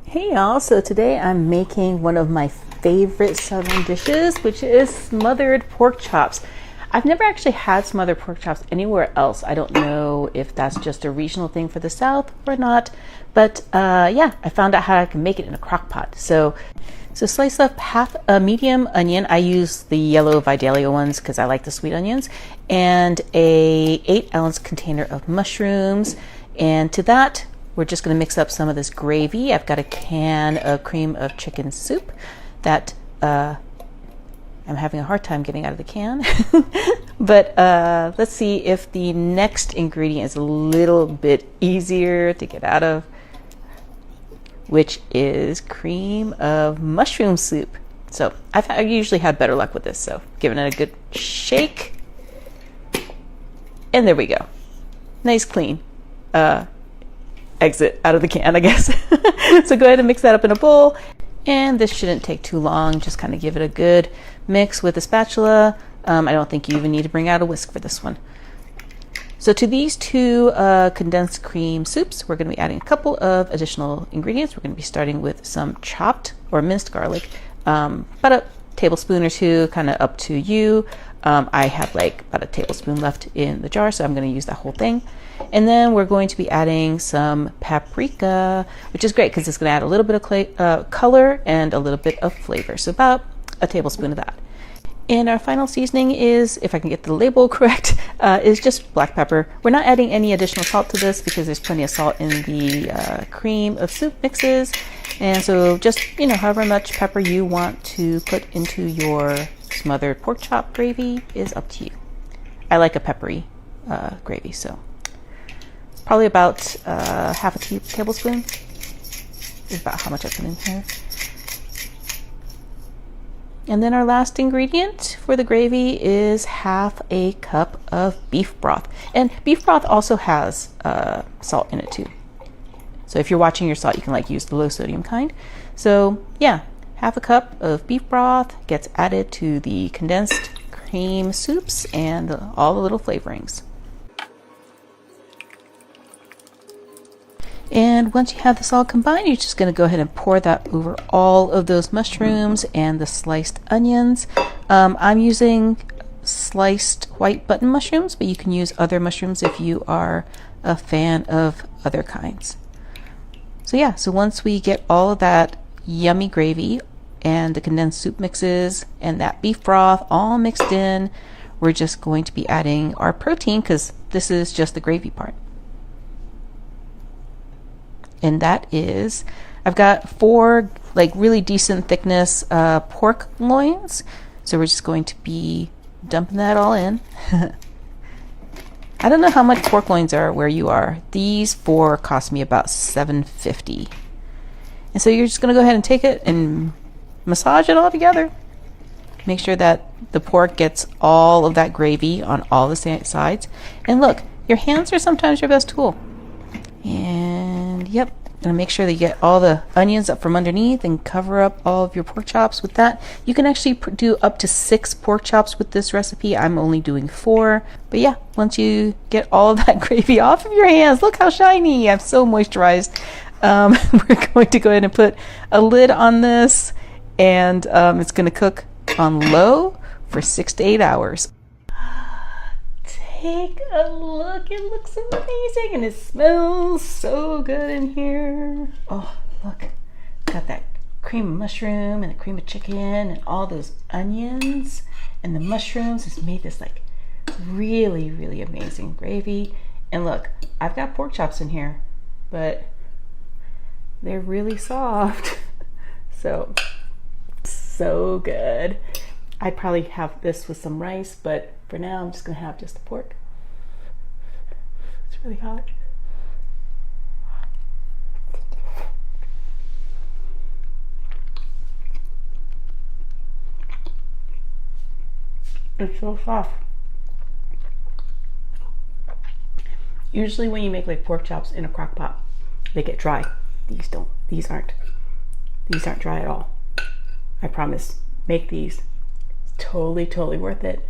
Hey y'all, so today I'm making one of my favorite southern dishes, which is smothered pork chops. I've never actually had smothered pork chops anywhere else. I don't know if that's just a regional thing for the South or not, but yeah, I found out how I can make it in a crock pot. So slice up half a medium onion. I use the yellow Vidalia ones because I like the sweet onions, and a 8-ounce container of mushrooms. And to that, we're just going to mix up some of this gravy. I've got a can of cream of chicken soup that I'm having a hard time getting out of the can. But let's see if the next ingredient is a little bit easier to get out of, which is cream of mushroom soup. So I've usually had better luck with this, so giving it a good shake. And there we go. Nice clean exit out of the can, I guess. So go ahead and mix that up in a bowl. And this shouldn't take too long. Just kind of give it a good mix with a spatula. I don't think you even need to bring out a whisk for this one. So to these two condensed cream soups, we're going to be adding a couple of additional ingredients. We're going to be starting with some chopped or minced garlic, about a tablespoon or two, kind of up to you. I have like about a tablespoon left in the jar, so I'm going to use that whole thing. And then we're going to be adding some paprika, which is great because it's going to add a little bit of color and a little bit of flavor. So about a tablespoon of that. And our final seasoning is, if I can get the label correct, is just black pepper. We're not adding any additional salt to this because there's plenty of salt in the cream of soup mixes. And so just, however much pepper you want to put into your smothered pork chop gravy is up to you. I like a peppery gravy, so probably about half a tablespoon is about how much I put in here. And then our last ingredient for the gravy is half a cup of beef broth. And beef broth also has salt in it too. So if you're watching your salt, you can use the low sodium kind. So yeah, half a cup of beef broth gets added to the condensed cream soups and all the little flavorings. And once you have this all combined, you're just going to go ahead and pour that over all of those mushrooms and the sliced onions. I'm using sliced white button mushrooms, but you can use other mushrooms if you are a fan of other kinds. So yeah, so once we get all of that yummy gravy and the condensed soup mixes and that beef broth all mixed in, we're just going to be adding our protein because this is just the gravy part. And that is, I've got 4 really decent thickness pork loins. So we're just going to be dumping that all in. I don't know how much pork loins are where you are. These 4 cost me about $7.50. And so you're just going to go ahead and take it and massage it all together. Make sure that the pork gets all of that gravy on all the sides. And look, your hands are sometimes your best tool. And yep, gonna make sure that you get all the onions up from underneath and cover up all of your pork chops with that. You can actually do up to 6 pork chops with this recipe. I'm only doing 4. But yeah, once you get all of that gravy off of your hands, look how shiny. I'm so moisturized. We're going to go ahead and put a lid on this, and it's going to cook on low for 6 to 8 hours. Take a look, it looks amazing and it smells so good in here. Oh, look, got that cream of mushroom and the cream of chicken and all those onions, and the mushrooms has made this really, really amazing gravy. And look, I've got pork chops in here, but they're really soft. So good. I'd probably have this with some rice, but for now I'm just gonna have just the pork. It's really hot. It's so soft. Usually when you make pork chops in a crock pot, they get dry. These don't. These aren't dry at all. I promise. Make these. It's totally worth it.